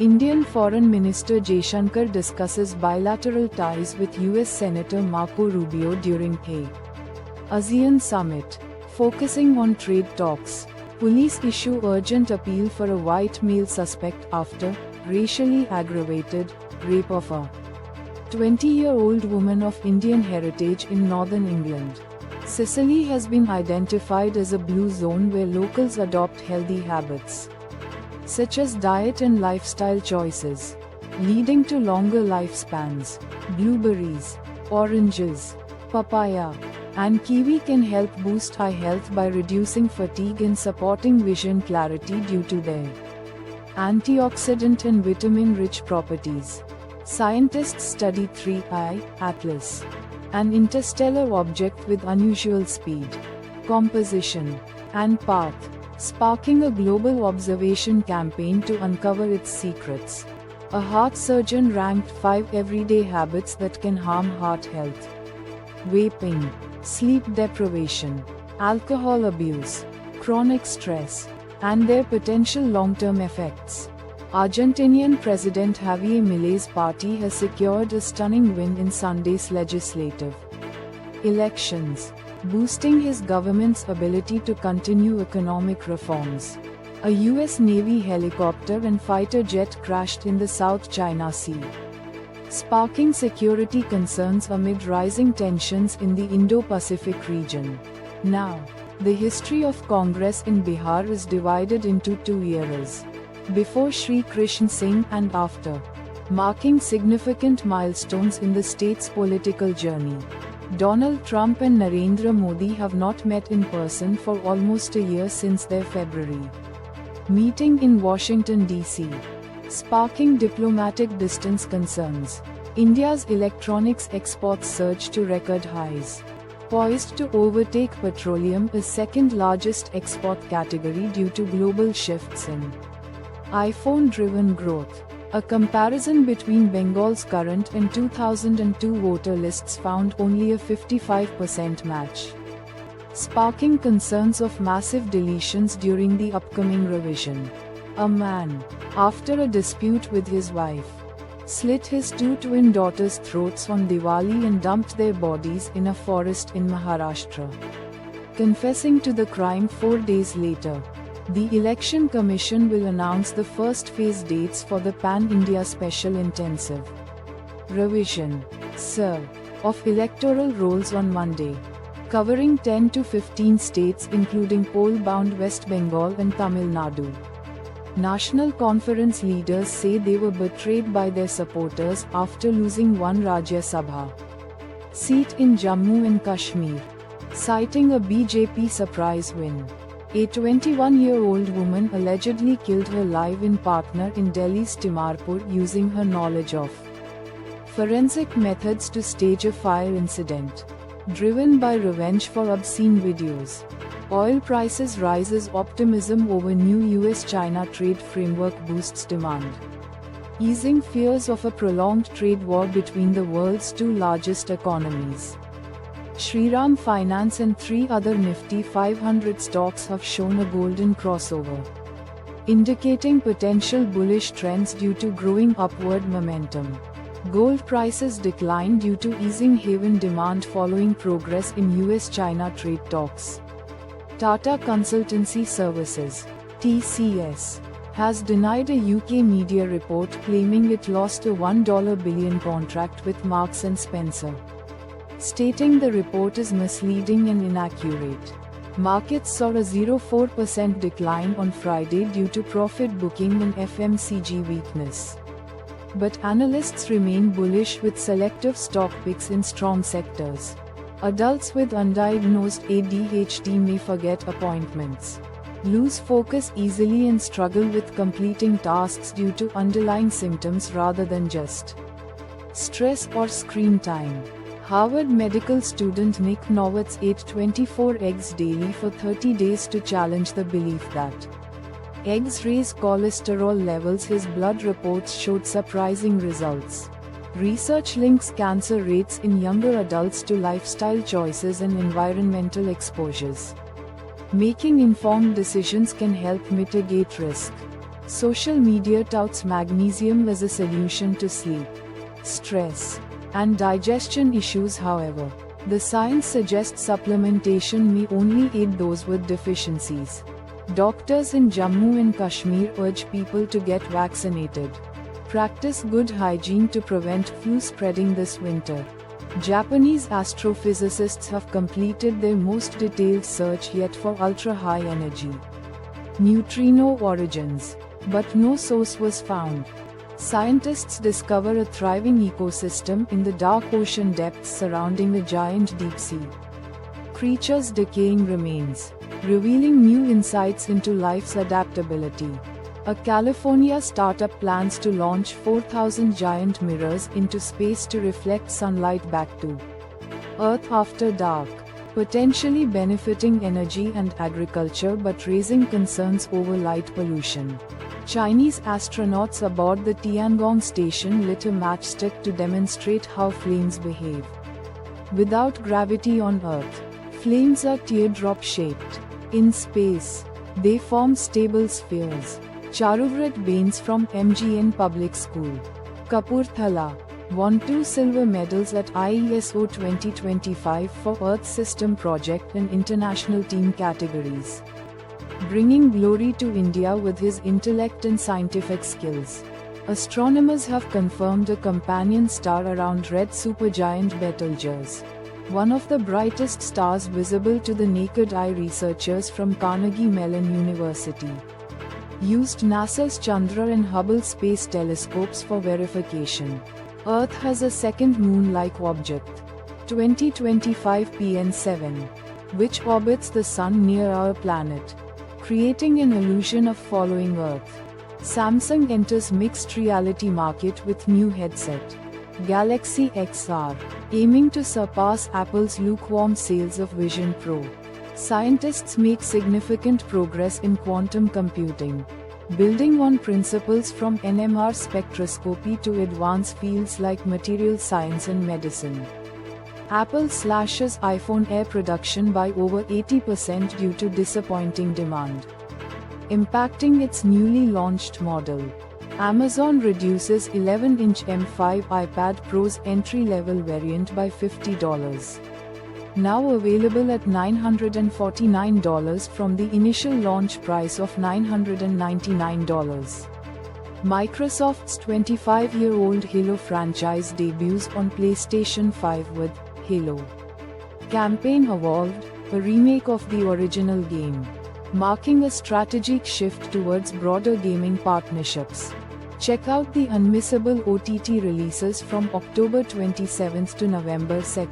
Indian Foreign Minister Jaishankar discusses bilateral ties with US Senator Marco Rubio during a ASEAN summit, focusing on trade talks. Police issue urgent appeal for a white male suspect after racially aggravated rape of a 20-year-old woman of Indian heritage in northern England. Sicily has been identified as a blue zone where locals adopt healthy habits, such as diet and lifestyle choices, leading to longer lifespans. Blueberries, oranges, papaya, and kiwi can help boost eye health by reducing fatigue and supporting vision clarity due to their antioxidant and vitamin-rich properties. Scientists study 3I, Atlas, an interstellar object with unusual speed, composition, and path, sparking a global observation campaign to uncover its secrets. A heart surgeon ranked 5 everyday habits that can harm heart health. Vaping, sleep deprivation, alcohol abuse, chronic stress, and their potential long-term effects. Argentinian President Javier Milei's party has secured a stunning win in Sunday's legislative elections, boosting his government's ability to continue economic reforms. A US Navy helicopter and fighter jet crashed in the South China Sea, sparking security concerns amid rising tensions in the Indo-Pacific region. Now, the history of Congress in Bihar is divided into 2 eras: before Shri Krishna Singh and after, marking significant milestones in the state's political journey. Donald Trump and Narendra Modi have not met in person for almost a year since their February meeting in Washington, D.C., sparking diplomatic distance concerns. India's electronics exports surged to record highs, poised to overtake petroleum as second largest export category due to global shifts in iPhone-driven growth. A comparison between Bengal's current and 2002 voter lists found only a 55% match, sparking concerns of massive deletions during the upcoming revision. A man, after a dispute with his wife, slit his 2 twin daughters' throats on Diwali and dumped their bodies in a forest in Maharashtra, confessing to the crime 4 days later. The Election Commission will announce the first phase dates for the Pan-India Special Intensive Revision, SIR, of electoral rolls on Monday, covering 10 to 15 states including poll-bound West Bengal and Tamil Nadu. National Conference leaders say they were betrayed by their supporters after losing one Rajya Sabha seat in Jammu and Kashmir, citing a BJP surprise win. A 21-year-old woman allegedly killed her live-in partner in Delhi's Timarpur using her knowledge of forensic methods to stage a fire incident. Driven by revenge for obscene videos. Oil prices rise as optimism over new US-China trade framework boosts demand, easing fears of a prolonged trade war between the world's 2 largest economies. Shriram Finance and 3 other Nifty 500 stocks have shown a golden crossover, indicating potential bullish trends due to growing upward momentum. Gold prices declined due to easing haven demand following progress in US-China trade talks. Tata Consultancy Services, TCS, has denied a UK media report claiming it lost a $1 billion contract with Marks & Spencer, stating the report is misleading and inaccurate. Markets saw a 0.4% decline on Friday due to profit booking and FMCG weakness. But analysts remain bullish with selective stock picks in strong sectors. Adults with undiagnosed ADHD may forget appointments, lose focus easily and struggle with completing tasks due to underlying symptoms rather than just stress or screen time. Harvard medical student Nick Novotny ate 24 eggs daily for 30 days to challenge the belief that eggs raise cholesterol levels. His blood reports showed surprising results. Research links cancer rates in younger adults to lifestyle choices and environmental exposures. Making informed decisions can help mitigate risk. Social media touts magnesium as a solution to sleep, stress, and digestion issues. However, the science suggests supplementation may only aid those with deficiencies. Doctors in Jammu and Kashmir urge people to get vaccinated. Practice good hygiene to prevent flu spreading this winter. Japanese astrophysicists have completed their most detailed search yet for ultra-high energy neutrino origins, but no source was found. Scientists discover a thriving ecosystem in the dark ocean depths surrounding the giant deep sea creature's decaying remains, revealing new insights into life's adaptability. A California startup plans to launch 4,000 giant mirrors into space to reflect sunlight back to Earth after dark, potentially benefiting energy and agriculture but raising concerns over light pollution. Chinese astronauts aboard the Tiangong station lit a matchstick to demonstrate how flames behave. Without gravity on Earth, flames are teardrop-shaped. In space, they form stable spheres. Charuvrat Bains from MGN Public School, Kapurthala, won 2 silver medals at IESO 2025 for Earth System Project and International Team categories, bringing glory to India with his intellect and scientific skills. Astronomers have confirmed a companion star around red supergiant Betelgeuse, one of the brightest stars visible to the naked eye. Researchers from Carnegie Mellon University used NASA's Chandra and Hubble Space Telescopes for verification. Earth has a second moon-like object, 2025 PN7, which orbits the Sun near our planet, creating an illusion of following Earth. Samsung enters mixed reality market with new headset, Galaxy XR, aiming to surpass Apple's lukewarm sales of Vision Pro. Scientists make significant progress in quantum computing, building on principles from NMR spectroscopy to advance fields like material science and medicine. Apple slashes iPhone Air production by over 80% due to disappointing demand, impacting its newly launched model. Amazon reduces 11-inch M5 iPad Pro's entry-level variant by $50. Now available at $949 from the initial launch price of $999. Microsoft's 25-year-old Halo franchise debuts on PlayStation 5 with Halo Campaign Evolved, a remake of the original game, marking a strategic shift towards broader gaming partnerships. Check out the unmissable OTT releases from October 27 to November 2.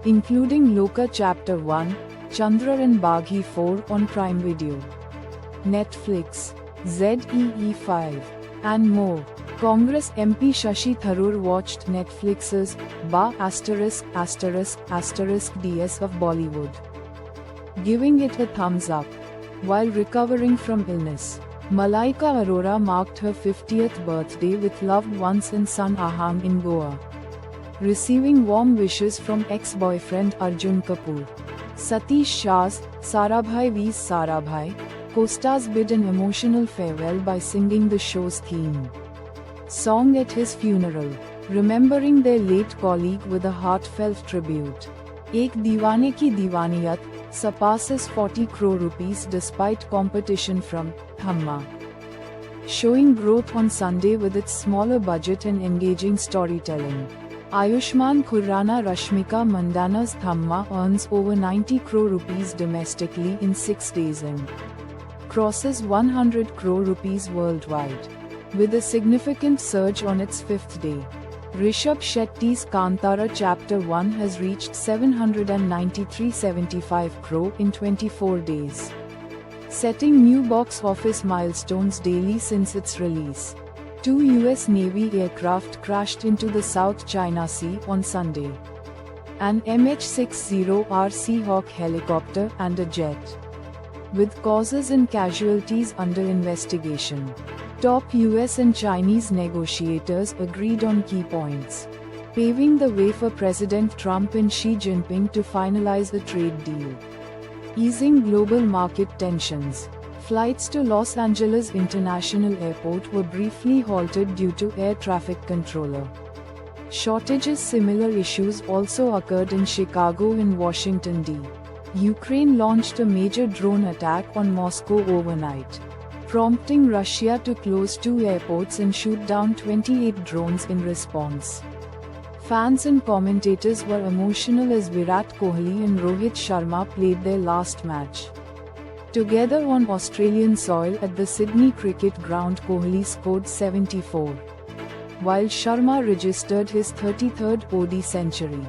Including Loka Chapter 1, Chandra and Baghi 4 on Prime Video, Netflix, ZEE5, and more. Congress MP Shashi Tharoor watched Netflix's ******************************************************* of Bollywood, giving it a thumbs up. While recovering from illness, Malaika Arora marked her 50th birthday with loved ones and son Ahang in Goa, receiving warm wishes from ex-boyfriend Arjun Kapoor. Satish Shah's Sarabhai V's Sarabhai co-stars bid an emotional farewell by singing the show's theme song at his funeral, remembering their late colleague with a heartfelt tribute. Ek Deewane Ki Deewaniyat surpasses 40 crore rupees despite competition from Thamma, showing growth on Sunday with its smaller budget and engaging storytelling. Ayushmann Khurrana Rashmika Mandana's Thamma earns over 90 crore rupees domestically in 6 days and crosses 100 crore rupees worldwide, with a significant surge on its 5th day. Rishabh Shetty's Kantara Chapter 1 has reached 793.75 crore in 24 days, setting new box office milestones daily since its release. 2 US Navy aircraft crashed into the South China Sea on Sunday. An MH-60R Seahawk helicopter and a jet, with causes and casualties under investigation. Top US and Chinese negotiators agreed on key points, paving the way for President Trump and Xi Jinping to finalize a trade deal, easing global market tensions. Flights to Los Angeles International Airport were briefly halted due to air traffic controller shortages. Similar issues also occurred in Chicago and Washington, D.C. Ukraine launched a major drone attack on Moscow overnight, prompting Russia to close 2 airports and shoot down 28 drones in response. Fans and commentators were emotional as Virat Kohli and Rohit Sharma played their last match together on Australian soil at the Sydney Cricket Ground. Kohli scored 74, while Sharma registered his 33rd ODI century.